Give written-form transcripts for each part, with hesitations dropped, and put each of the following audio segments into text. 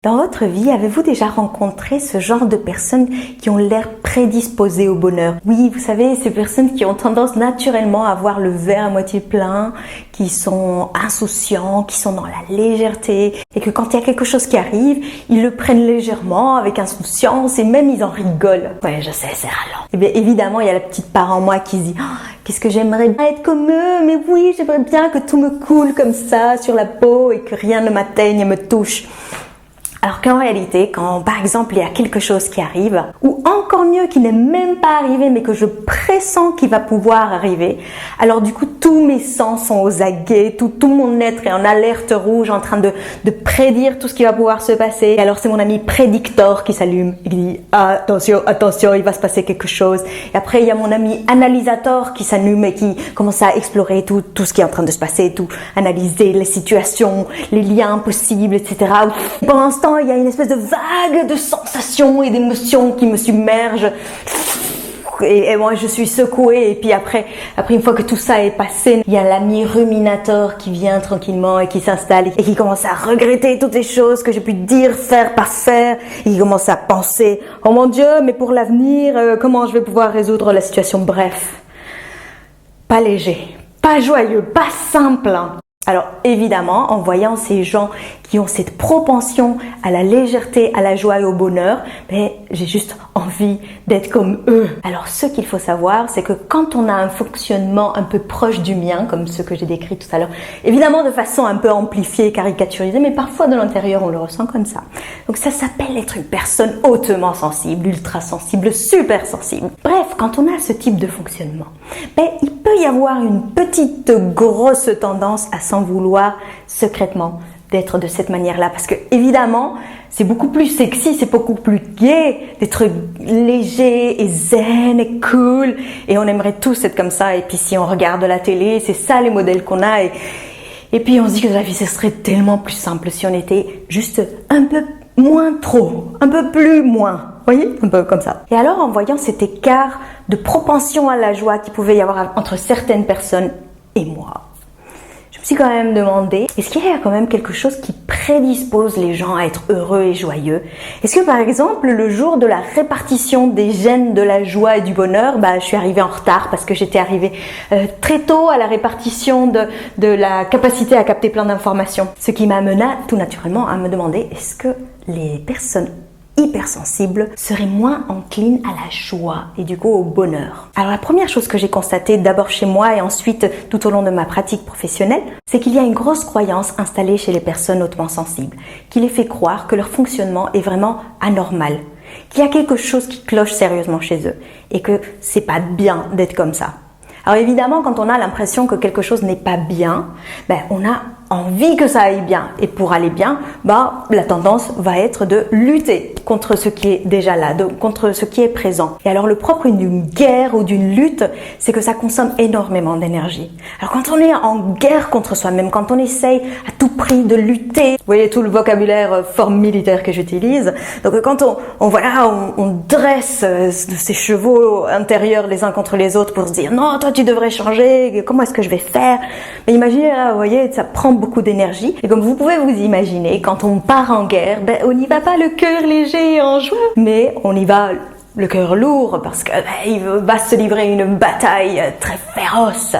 Dans votre vie, avez-vous déjà rencontré ce genre de personnes qui ont l'air prédisposées au bonheur? Oui, vous savez, ces personnes qui ont tendance naturellement à voir le verre à moitié plein, qui sont insouciants, qui sont dans la légèreté, et que quand il y a quelque chose qui arrive, ils le prennent légèrement, avec insouciance, et même ils en rigolent. Ouais, je sais, c'est ralent. Et bien évidemment, il y a la petite part en moi qui se dit qu'est-ce que j'aimerais bien être comme eux, mais oui, j'aimerais bien que tout me coule comme ça sur la peau et que rien ne m'atteigne et me touche. Alors qu'en réalité, quand par exemple il y a quelque chose qui arrive, ou encore mieux qui n'est même pas arrivé mais que je pressens qu'il va pouvoir arriver, alors du coup tous mes sens sont aux aguets, tout mon être est en alerte rouge en train de prédire tout ce qui va pouvoir se passer. Et alors c'est mon ami prédicteur qui s'allume et qui dit attention, attention, il va se passer quelque chose. Et après il y a mon ami analysateur qui s'allume et qui commence à explorer tout ce qui est en train de se passer, tout analyser les situations, les liens possibles, etc. Pendant l'instant, il y a une espèce de vague de sensations et d'émotions qui me submergent. Et moi, je suis secouée. Et puis après, une fois que tout ça est passé, il y a l'ami ruminateur qui vient tranquillement et qui s'installe et qui commence à regretter toutes les choses que j'ai pu dire, faire, pas faire. Et qui commence à penser, oh mon Dieu, mais pour l'avenir, comment je vais pouvoir résoudre la situation? Bref, pas léger, pas joyeux, pas simple. Alors évidemment, en voyant ces gens qui ont cette propension à la légèreté, à la joie et au bonheur, j'ai juste envie d'être comme eux. Alors ce qu'il faut savoir, c'est que quand on a un fonctionnement un peu proche du mien, comme ce que j'ai décrit tout à l'heure, évidemment de façon un peu amplifiée, caricaturisée, mais parfois de l'intérieur on le ressent comme ça. Donc ça s'appelle être une personne hautement sensible, ultra sensible, super sensible. Bref, quand on a ce type de fonctionnement, il peut y avoir une petite grosse tendance à s'en vouloir secrètement d'être de cette manière-là, parce que évidemment c'est beaucoup plus sexy, c'est beaucoup plus gai d'être léger et zen et cool, et on aimerait tous être comme ça. Et puis si on regarde la télé, c'est ça les modèles qu'on a, et puis on se dit que la vie ce serait tellement plus simple si on était juste un peu moins trop, un peu plus moins, voyez, un peu comme ça. Et alors en voyant cet écart de propension à la joie qu'il pouvait y avoir entre certaines personnes et moi, je me suis quand même demandé, est-ce qu'il y a quand même quelque chose qui prédispose les gens à être heureux et joyeux? Est-ce que par exemple, le jour de la répartition des gènes de la joie et du bonheur, je suis arrivée en retard parce que j'étais arrivée très tôt à la répartition de la capacité à capter plein d'informations. Ce qui m'amena tout naturellement à me demander, est-ce que les personnes hypersensibles seraient moins enclines à la joie et du coup au bonheur? Alors la première chose que j'ai constatée d'abord chez moi et ensuite tout au long de ma pratique professionnelle, c'est qu'il y a une grosse croyance installée chez les personnes hautement sensibles qui les fait croire que leur fonctionnement est vraiment anormal, qu'il y a quelque chose qui cloche sérieusement chez eux et que c'est pas bien d'être comme ça. Alors évidemment, quand on a l'impression que quelque chose n'est pas bien, on a envie que ça aille bien. Et pour aller bien, la tendance va être de lutter contre ce qui est déjà là, contre ce qui est présent. Et alors le propre d'une guerre ou d'une lutte, c'est que ça consomme énormément d'énergie. Alors quand on est en guerre contre soi-même, quand on essaye à tout prix de lutter, vous voyez tout le vocabulaire forme militaire que j'utilise, donc quand on dresse ces chevaux intérieurs les uns contre les autres pour se dire non, toi tu devrais changer, comment est-ce que je vais faire? Mais imaginez là, vous voyez, ça prend beaucoup d'énergie. Et comme vous pouvez vous imaginer, quand on part en guerre, on n'y va pas le cœur léger et en joie, mais on y va le cœur lourd parce que il va se livrer une bataille très féroce.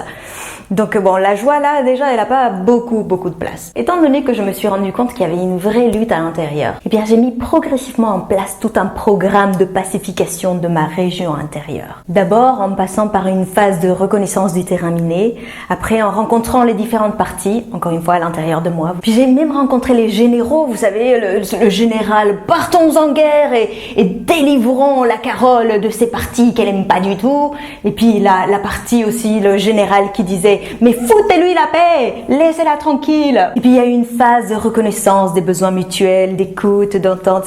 Donc la joie là, déjà, elle n'a pas beaucoup de place. Étant donné que je me suis rendu compte qu'il y avait une vraie lutte à l'intérieur, j'ai mis progressivement en place tout un programme de pacification de ma région intérieure. D'abord en passant par une phase de reconnaissance du terrain miné, après en rencontrant les différentes parties, encore une fois à l'intérieur de moi. Puis j'ai même rencontré les généraux, vous savez, le général, partons en guerre et délivrons la Carole de ces parties qu'elle aime pas du tout. Et puis la partie aussi, le général qui disait mais foutez-lui la paix, laissez-la tranquille. Et puis il y a eu une phase de reconnaissance des besoins mutuels, d'écoute, d'entente.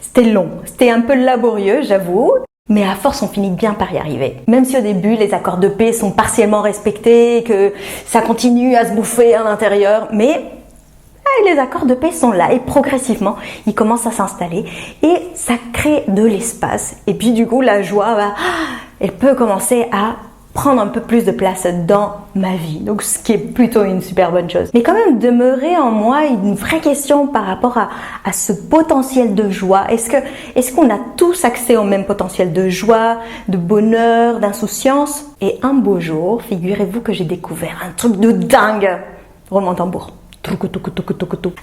C'était long, c'était un peu laborieux, j'avoue. Mais à force, on finit bien par y arriver. Même si au début, les accords de paix sont partiellement respectés, que ça continue à se bouffer à l'intérieur, mais les accords de paix sont là et progressivement, ils commencent à s'installer et ça crée de l'espace. Et puis du coup, la joie, elle peut commencer à prendre un peu plus de place dans ma vie. Donc, ce qui est plutôt une super bonne chose. Mais quand même, demeurer en moi une vraie question par rapport à ce potentiel de joie. Est-ce qu'on a tous accès au même potentiel de joie, de bonheur, d'insouciance? Et un beau jour, figurez-vous que j'ai découvert un truc de dingue. Roulement de tambour.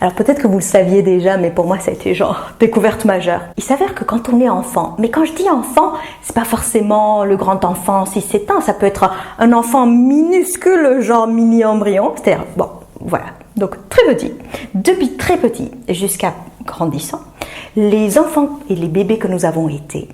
Alors peut-être que vous le saviez déjà, mais pour moi ça a été genre découverte majeure. Il s'avère que quand on est enfant, mais quand je dis enfant, c'est pas forcément le grand enfant 6-7 ans, ça peut être un enfant minuscule, genre mini embryon, c'est-à-dire, bon, voilà, donc très petit. Depuis très petit jusqu'à grandissant, les enfants et les bébés que nous avons été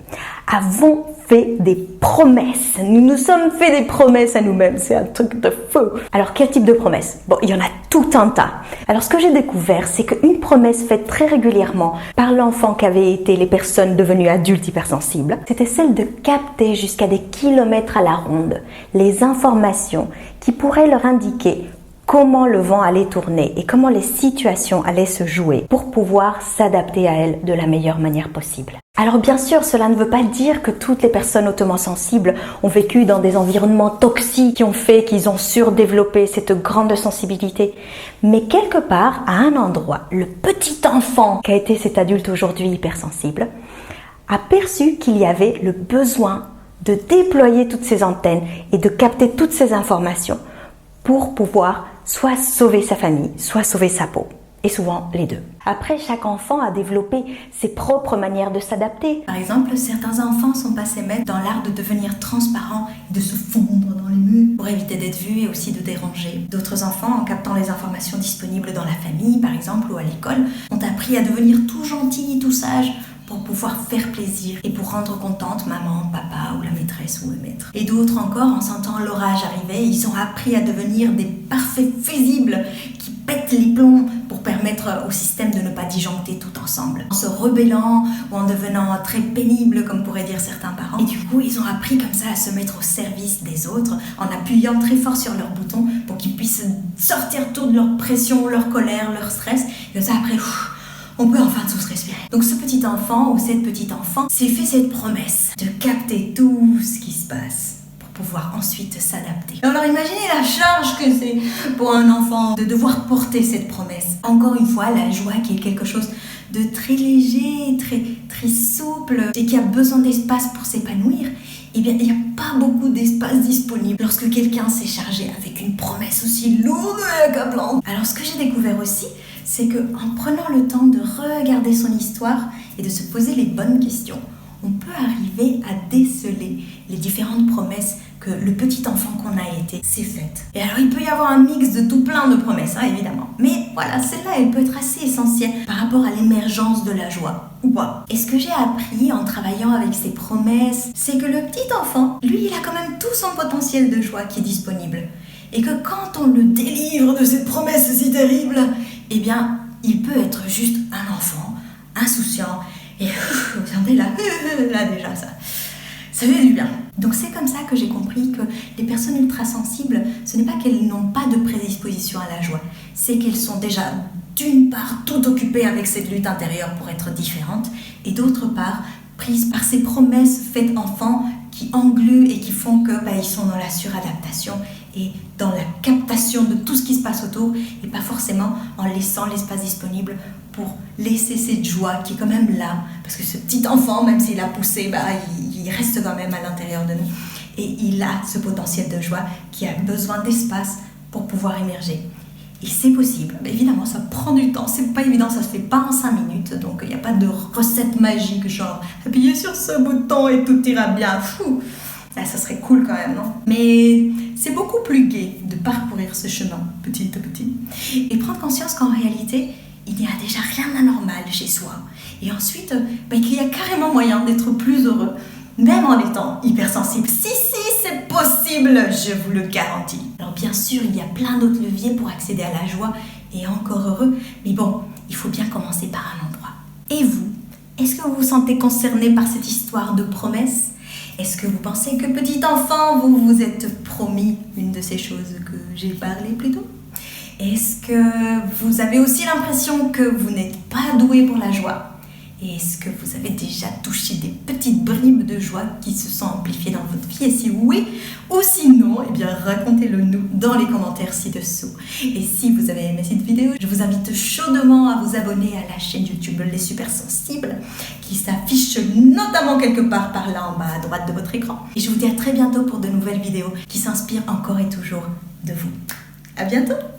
avons fait des promesses. Nous nous sommes fait des promesses à nous-mêmes. C'est un truc de fou. Alors, quel type de promesses? Bon, il y en a tout un tas. Alors, ce que j'ai découvert, c'est qu'une promesse faite très régulièrement par l'enfant qu'avaient été les personnes devenues adultes hypersensibles, c'était celle de capter jusqu'à des kilomètres à la ronde les informations qui pourraient leur indiquer comment le vent allait tourner et comment les situations allaient se jouer pour pouvoir s'adapter à elles de la meilleure manière possible. Alors bien sûr, cela ne veut pas dire que toutes les personnes hautement sensibles ont vécu dans des environnements toxiques qui ont fait qu'ils ont surdéveloppé cette grande sensibilité. Mais quelque part, à un endroit, le petit enfant qui a été cet adulte aujourd'hui hypersensible a perçu qu'il y avait le besoin de déployer toutes ces antennes et de capter toutes ces informations pour pouvoir soit sauver sa famille, soit sauver sa peau. Et souvent les deux. Après, chaque enfant a développé ses propres manières de s'adapter. Par exemple, certains enfants sont passés maîtres dans l'art de devenir transparents et de se fondre dans les murs pour éviter d'être vus et aussi de déranger. D'autres enfants, en captant les informations disponibles dans la famille, par exemple, ou à l'école, ont appris à devenir tout gentils, tout sages, pour pouvoir faire plaisir et pour rendre contente maman, papa ou la maîtresse ou le maître. Et d'autres encore, en sentant l'orage arriver, ils ont appris à devenir des parfaits fusibles qui pètent les plombs pour permettre au système de ne pas disjoncter tout ensemble. En se rebellant ou en devenant très pénibles, comme pourraient dire certains parents. Et du coup, ils ont appris comme ça à se mettre au service des autres en appuyant très fort sur leurs boutons pour qu'ils puissent sortir tout de leur pression, leur colère, leur stress. Et comme ça, après, on peut enfin tous respirer. Donc ce petit enfant ou cette petite enfant s'est fait cette promesse de capter tout ce qui se passe pour pouvoir ensuite s'adapter. Alors imaginez la charge que c'est pour un enfant de devoir porter cette promesse. Encore une fois, la joie qui est quelque chose de très léger, très souple et qui a besoin d'espace pour s'épanouir. Eh bien, il n'y a pas beaucoup d'espace disponible lorsque quelqu'un s'est chargé avec une promesse aussi lourde et accablante. Alors ce que j'ai découvert aussi, c'est qu'en prenant le temps de regarder son histoire et de se poser les bonnes questions, on peut arriver à déceler les différentes promesses que le petit enfant qu'on a été s'est faite. Et alors il peut y avoir un mix de tout plein de promesses, évidemment. Mais voilà, celle-là, elle peut être assez essentielle par rapport à l'émergence de la joie, ou pas. Et ce que j'ai appris en travaillant avec ces promesses, c'est que le petit enfant, lui, il a quand même tout son potentiel de joie qui est disponible. Et que quand on le délivre de cette promesse si terrible, eh bien, il peut être juste un enfant, insouciant, et regardez là déjà ça fait du bien. Donc c'est comme ça que j'ai compris que les personnes ultra-sensibles, ce n'est pas qu'elles n'ont pas de prédisposition à la joie, c'est qu'elles sont déjà d'une part tout occupées avec cette lutte intérieure pour être différentes, et d'autre part prises par ces promesses faites enfants qui engluent et qui font que ils sont dans la suradaptation et dans la captation de tout ce qui se passe autour et pas forcément en laissant l'espace disponible pour laisser cette joie qui est quand même là, parce que ce petit enfant, même s'il a poussé, il reste quand même à l'intérieur de nous et il a ce potentiel de joie qui a besoin d'espace pour pouvoir émerger. Et c'est possible, mais évidemment ça prend du temps, c'est pas évident, ça se fait pas en 5 minutes, donc il n'y a pas de recette magique genre appuyez sur ce bouton et tout ira bien, fou. Ça serait cool quand même, non? Mais c'est beaucoup plus gai de parcourir ce chemin petit à petit et prendre conscience qu'en réalité il n'y a déjà rien d'anormal chez soi et ensuite qu'il y a carrément moyen d'être plus heureux même en étant hypersensible. Si, c'est possible, je vous le garantis. Alors bien sûr, il y a plein d'autres leviers pour accéder à la joie et encore heureux, mais bon, il faut bien commencer par un endroit. Et vous, est-ce que vous vous sentez concerné par cette histoire de promesse? Est-ce que vous pensez que petit enfant, vous vous êtes promis une de ces choses que j'ai parlé plus tôt? Est-ce que vous avez aussi l'impression que vous n'êtes pas doué pour la joie? Et est-ce que vous avez déjà touché des petites bribes de joie qui se sont amplifiées dans votre vie? Et si oui, ou sinon, eh bien racontez-le nous dans les commentaires ci-dessous. Et si vous avez aimé cette vidéo, je vous invite chaudement à vous abonner à la chaîne YouTube Les Super Sensibles, qui s'affiche notamment quelque part par là en bas à droite de votre écran. Et je vous dis à très bientôt pour de nouvelles vidéos qui s'inspirent encore et toujours de vous. À bientôt!